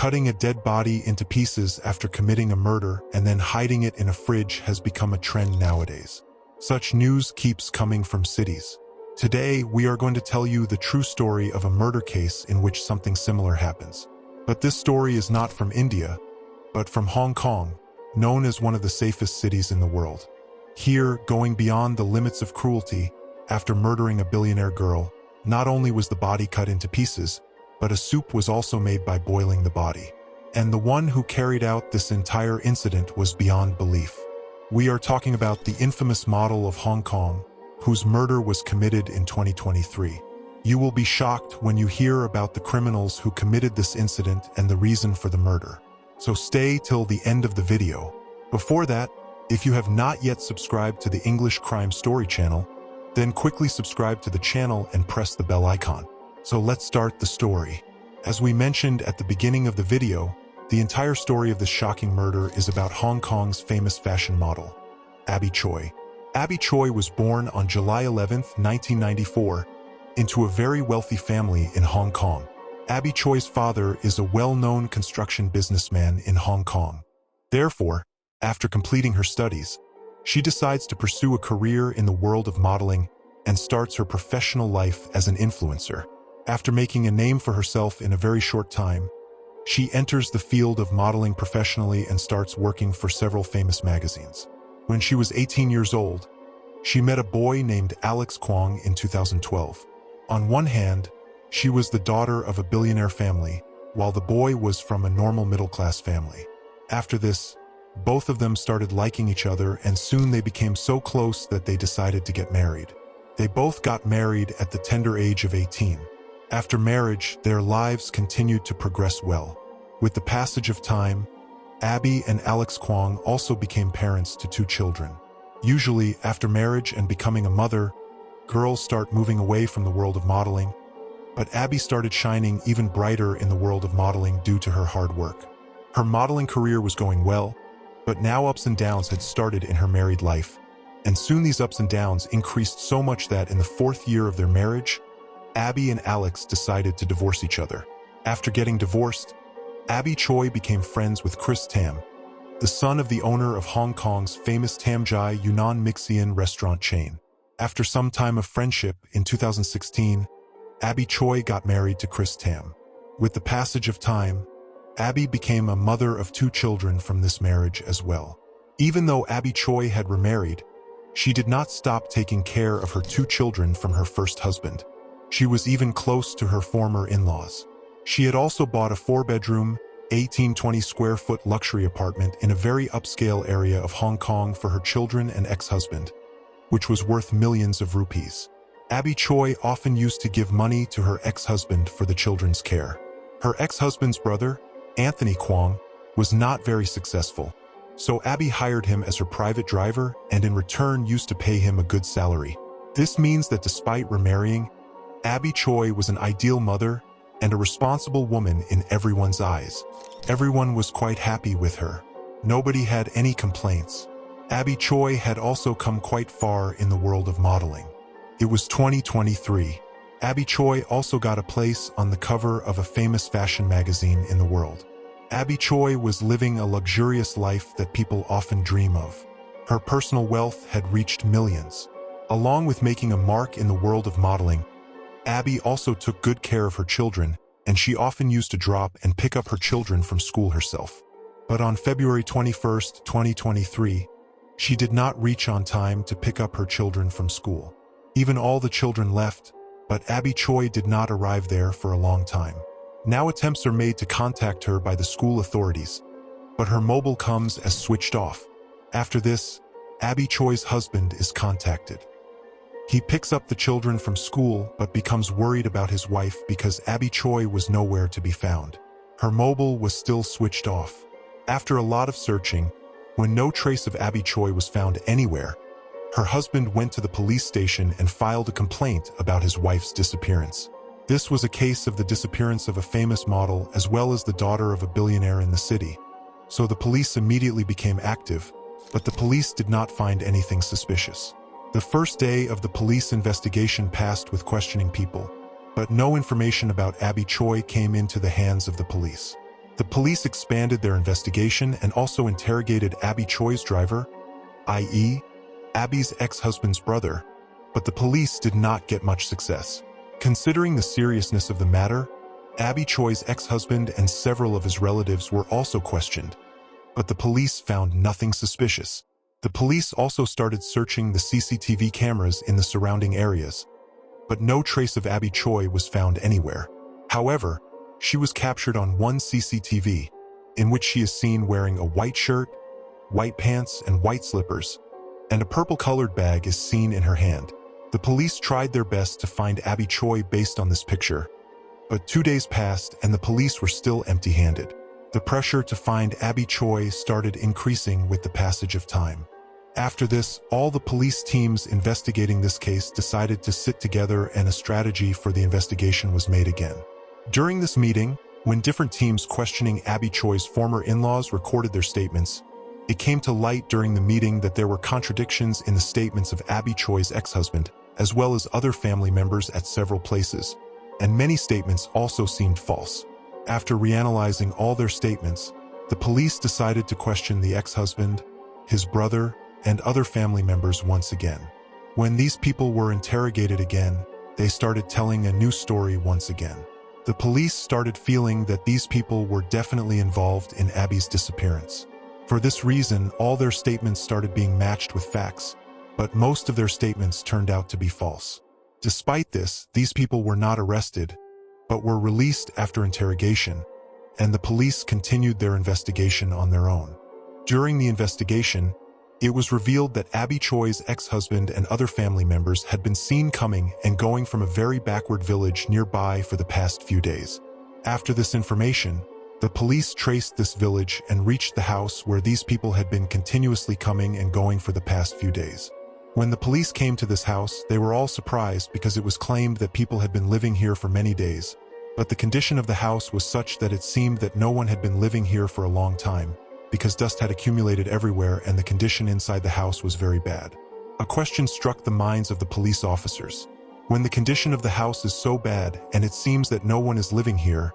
Cutting a dead body into pieces after committing a murder and then hiding it in a fridge has become a trend nowadays. Such news keeps coming from cities. Today, we are going to tell you the true story of a murder case in which something similar happens. But this story is not from India, but from Hong Kong, known as one of the safest cities in the world. Here, going beyond the limits of cruelty, after murdering a billionaire girl, not only was the body cut into pieces, but a soup was also made by boiling the body. And the one who carried out this entire incident was beyond belief. We are talking about the infamous model of Hong Kong, whose murder was committed in 2023. You will be shocked when you hear about the criminals who committed this incident and the reason for the murder. So stay till the end of the video. Before that, if you have not yet subscribed to the English Crime Story channel, then quickly subscribe to the channel and press the bell icon. So let's start the story. As we mentioned at the beginning of the video, the entire story of this shocking murder is about Hong Kong's famous fashion model, Abby Choi. Abby Choi was born on July 11, 1994, into a very wealthy family in Hong Kong. Abby Choi's father is a well-known construction businessman in Hong Kong. Therefore, after completing her studies, she decides to pursue a career in the world of modeling and starts her professional life as an influencer. After making a name for herself in a very short time, she enters the field of modeling professionally and starts working for several famous magazines. When she was 18 years old, she met a boy named Alex Kwong in 2012. On one hand, she was the daughter of a billionaire family, while the boy was from a normal middle-class family. After this, both of them started liking each other, and soon they became so close that they decided to get married. They both got married at the tender age of 18. After marriage, their lives continued to progress well. With the passage of time, Abby and Alex Kwong also became parents to 2 children. Usually, after marriage and becoming a mother, girls start moving away from the world of modeling, but Abby started shining even brighter in the world of modeling due to her hard work. Her modeling career was going well, but now ups and downs had started in her married life, and soon these ups and downs increased so much that in the 4th year of their marriage, Abby and Alex decided to divorce each other. After getting divorced, Abby Choi became friends with Chris Tam, the son of the owner of Hong Kong's famous Tam Jai Yunnan Mixian restaurant chain. After some time of friendship, in 2016, Abby Choi got married to Chris Tam. With the passage of time, Abby became a mother of 2 children from this marriage as well. Even though Abby Choi had remarried, she did not stop taking care of her 2 children from her first husband. She was even close to her former in-laws. She had also bought a 4-bedroom, 1820 square foot luxury apartment in a very upscale area of Hong Kong for her children and ex-husband, which was worth millions of rupees. Abby Choi often used to give money to her ex-husband for the children's care. Her ex-husband's brother, Anthony Kwong, was not very successful, so Abby hired him as her private driver and in return used to pay him a good salary. This means that despite remarrying, Abby Choi was an ideal mother and a responsible woman in everyone's eyes. Everyone was quite happy with her. Nobody had any complaints. Abby Choi had also come quite far in the world of modeling. It was 2023. Abby Choi also got a place on the cover of a famous fashion magazine in the world. Abby Choi was living a luxurious life that people often dream of. Her personal wealth had reached millions. Along with making a mark in the world of modeling, Abby also took good care of her children, and she often used to drop and pick up her children from school herself. But on February 21, 2023, she did not reach on time to pick up her children from school. Even all the children left, but Abby Choi did not arrive there for a long time. Now attempts are made to contact her by the school authorities, but her mobile comes as switched off. After this, Abby Choi's husband is contacted. He picks up the children from school but becomes worried about his wife because Abby Choi was nowhere to be found. Her mobile was still switched off. After a lot of searching, when no trace of Abby Choi was found anywhere, her husband went to the police station and filed a complaint about his wife's disappearance. This was a case of the disappearance of a famous model as well as the daughter of a billionaire in the city. So the police immediately became active, but the police did not find anything suspicious. The first day of the police investigation passed with questioning people, but no information about Abby Choi came into the hands of the police. The police expanded their investigation and also interrogated Abby Choi's driver, i.e., Abby's ex-husband's brother, but the police did not get much success. Considering the seriousness of the matter, Abby Choi's ex-husband and several of his relatives were also questioned, but the police found nothing suspicious. The police also started searching the CCTV cameras in the surrounding areas, but no trace of Abby Choi was found anywhere. However, she was captured on one CCTV, in which she is seen wearing a white shirt, white pants, and white slippers, and a purple-colored bag is seen in her hand. The police tried their best to find Abby Choi based on this picture, but 2 days passed and the police were still empty-handed. The pressure to find Abby Choi started increasing with the passage of time. After this, all the police teams investigating this case decided to sit together and a strategy for the investigation was made again. During this meeting, when different teams questioning Abby Choi's former in-laws recorded their statements, it came to light during the meeting that there were contradictions in the statements of Abby Choi's ex-husband, as well as other family members at several places, and many statements also seemed false. After reanalyzing all their statements, the police decided to question the ex-husband, his brother, and other family members once again. When these people were interrogated again, they started telling a new story once again. The police started feeling that these people were definitely involved in Abby's disappearance. For this reason, all their statements started being matched with facts, but most of their statements turned out to be false. Despite this, these people were not arrested, but were released after interrogation, and the police continued their investigation on their own. During the investigation, it was revealed that Abby Choi's ex-husband and other family members had been seen coming and going from a very backward village nearby for the past few days. After this information, the police traced this village and reached the house where these people had been continuously coming and going for the past few days. When the police came to this house, they were all surprised because it was claimed that people had been living here for many days, but the condition of the house was such that it seemed that no one had been living here for a long time, because dust had accumulated everywhere and the condition inside the house was very bad. A question struck the minds of the police officers. When the condition of the house is so bad and it seems that no one is living here,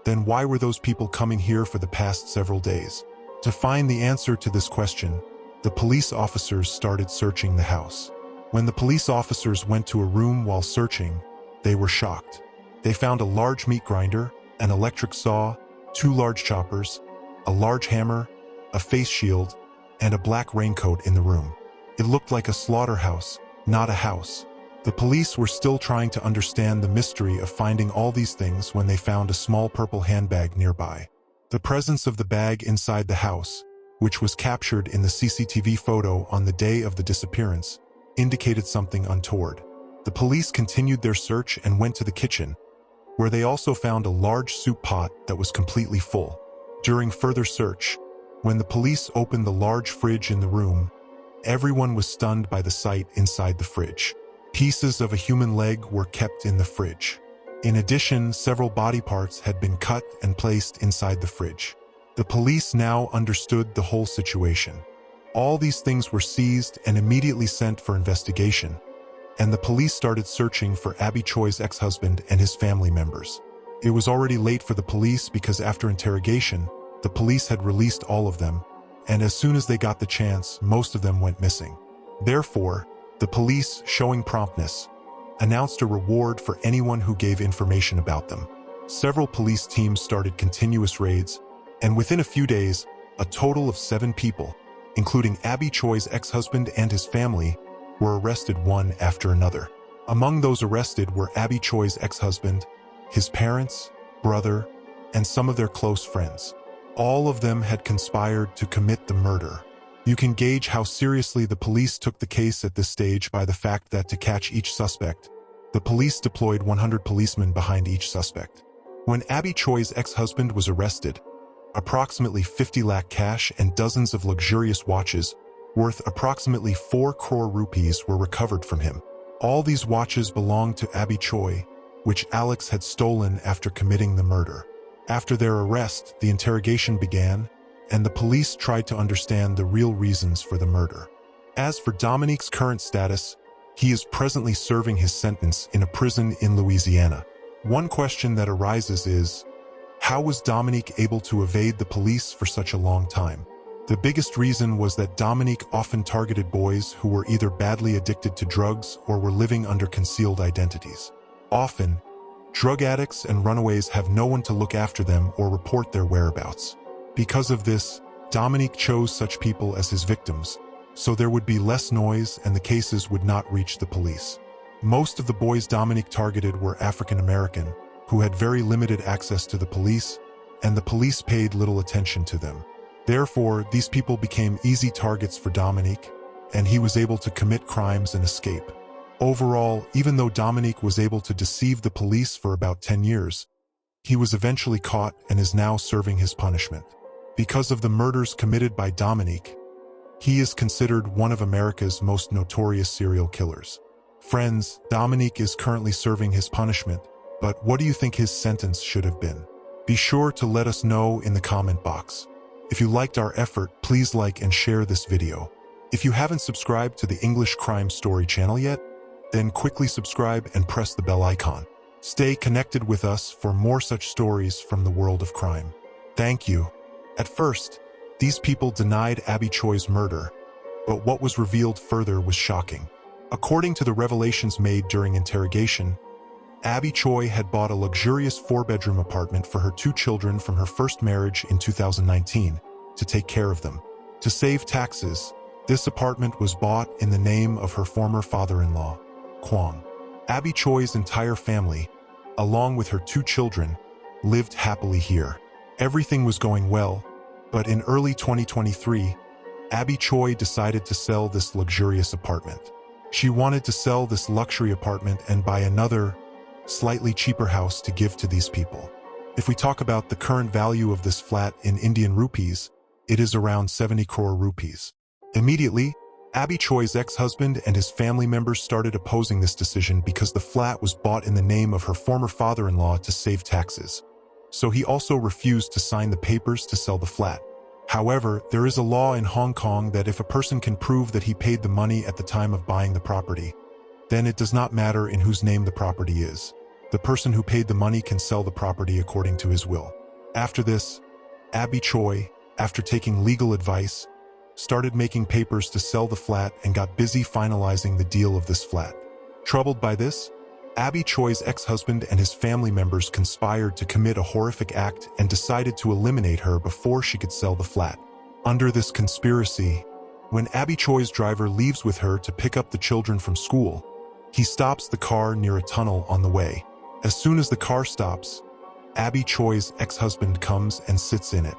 then why were those people coming here for the past several days? To find the answer to this question, the police officers started searching the house. When the police officers went to a room while searching, they were shocked. They found a large meat grinder, an electric saw, 2 large choppers, a large hammer, a face shield, and a black raincoat in the room. It looked like a slaughterhouse, not a house. The police were still trying to understand the mystery of finding all these things when they found a small purple handbag nearby. The presence of the bag inside the house, which was captured in the CCTV photo on the day of the disappearance, indicated something untoward. The police continued their search and went to the kitchen, where they also found a large soup pot that was completely full. During further search, when the police opened the large fridge in the room, everyone was stunned by the sight inside the fridge. Pieces of a human leg were kept in the fridge. In addition, several body parts had been cut and placed inside the fridge. The police now understood the whole situation. All these things were seized and immediately sent for investigation, and the police started searching for Abby Choi's ex-husband and his family members. It was already late for the police because after interrogation, the police had released all of them, and as soon as they got the chance, most of them went missing. Therefore, the police, showing promptness, announced a reward for anyone who gave information about them. Several police teams started continuous raids, and within a few days, a total of 7 people, including Abby Choi's ex-husband and his family, were arrested one after another. Among those arrested were Abby Choi's ex-husband, his parents, brother, and some of their close friends. All of them had conspired to commit the murder. You can gauge how seriously the police took the case at this stage by the fact that to catch each suspect, the police deployed 100 policemen behind each suspect. When Abby Choi's ex-husband was arrested, approximately 50 lakh cash and dozens of luxurious watches worth approximately 4 crore rupees were recovered from him. All these watches belonged to Abby Choi, which Alex had stolen after committing the murder. After their arrest, the interrogation began, and the police tried to understand the real reasons for the murder. As for Dominique's current status, he is presently serving his sentence in a prison in Louisiana. One question that arises is, how was Dominique able to evade the police for such a long time? The biggest reason was that Dominique often targeted boys who were either badly addicted to drugs or were living under concealed identities. Often, drug addicts and runaways have no one to look after them or report their whereabouts. Because of this, Dominique chose such people as his victims, so there would be less noise and the cases would not reach the police. Most of the boys Dominique targeted were African American, who had very limited access to the police, and the police paid little attention to them. Therefore, these people became easy targets for Dominique, and he was able to commit crimes and escape. Overall, even though Dominique was able to deceive the police for about 10 years, he was eventually caught and is now serving his punishment. Because of the murders committed by Dominique, he is considered one of America's most notorious serial killers. Friends, Dominique is currently serving his punishment, but what do you think his sentence should have been? Be sure to let us know in the comment box. If you liked our effort, please like and share this video. If you haven't subscribed to the English Crime Story channel yet, then quickly subscribe and press the bell icon. Stay connected with us for more such stories from the world of crime. Thank you. At first, these people denied Abby Choi's murder, but what was revealed further was shocking. According to the revelations made during interrogation, Abby Choi had bought a luxurious 4-bedroom apartment for her 2 children from her first marriage in 2019 to take care of them. To save taxes, this apartment was bought in the name of her former father-in-law, Kwang. Abby Choi's entire family, along with her 2 children, lived happily here. Everything was going well, but in early 2023, Abby Choi decided to sell this luxurious apartment. She wanted to sell this luxury apartment and buy another, slightly cheaper house to give to these people. If we talk about the current value of this flat in Indian rupees, it is around 70 crore rupees. Immediately, Abby Choi's ex-husband and his family members started opposing this decision because the flat was bought in the name of her former father-in-law to save taxes. So he also refused to sign the papers to sell the flat. However, there is a law in Hong Kong that if a person can prove that he paid the money at the time of buying the property, then it does not matter in whose name the property is. The person who paid the money can sell the property according to his will. After this, Abby Choi, after taking legal advice, started making papers to sell the flat and got busy finalizing the deal of this flat. Troubled by this, Abby Choi's ex-husband and his family members conspired to commit a horrific act and decided to eliminate her before she could sell the flat. Under this conspiracy, when Abby Choi's driver leaves with her to pick up the children from school, he stops the car near a tunnel on the way. As soon as the car stops, Abby Choi's ex-husband comes and sits in it.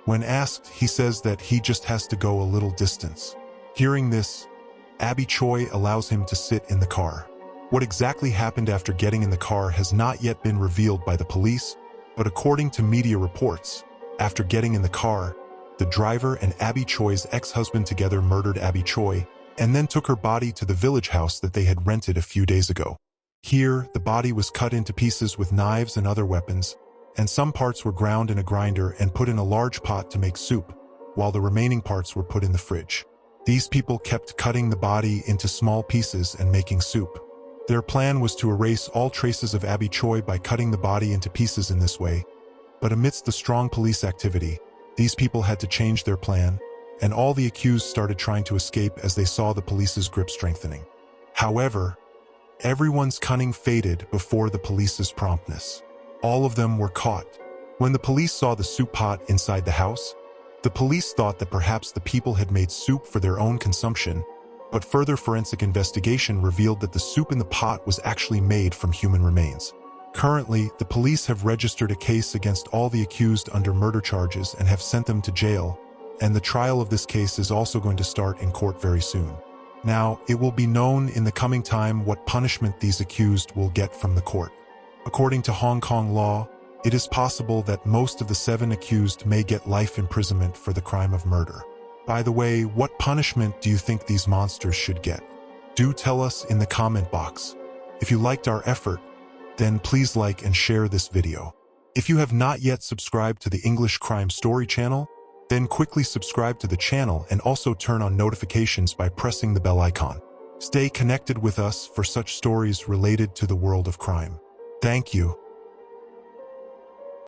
When asked, he says that he just has to go a little distance. Hearing this, Abby Choi allows him to sit in the car. What exactly happened after getting in the car has not yet been revealed by the police, but according to media reports, after getting in the car, the driver and Abby Choi's ex-husband together murdered Abby Choi and then took her body to the village house that they had rented a few days ago. Here, the body was cut into pieces with knives and other weapons, and some parts were ground in a grinder and put in a large pot to make soup, while the remaining parts were put in the fridge. These people kept cutting the body into small pieces and making soup. Their plan was to erase all traces of Abby Choi by cutting the body into pieces in this way, but amidst the strong police activity, these people had to change their plan, and all the accused started trying to escape as they saw the police's grip strengthening. However, everyone's cunning faded before the police's promptness. All of them were caught. When the police saw the soup pot inside the house, the police thought that perhaps the people had made soup for their own consumption, but further forensic investigation revealed that the soup in the pot was actually made from human remains. Currently, the police have registered a case against all the accused under murder charges and have sent them to jail, and the trial of this case is also going to start in court very soon. Now, it will be known in the coming time what punishment these accused will get from the court. According to Hong Kong law, it is possible that most of the 7 accused may get life imprisonment for the crime of murder. By the way, what punishment do you think these monsters should get? Do tell us in the comment box. If you liked our effort, then please like and share this video. If you have not yet subscribed to the English Crime Story channel, then quickly subscribe to the channel and also turn on notifications by pressing the bell icon. Stay connected with us for such stories related to the world of crime. Thank you.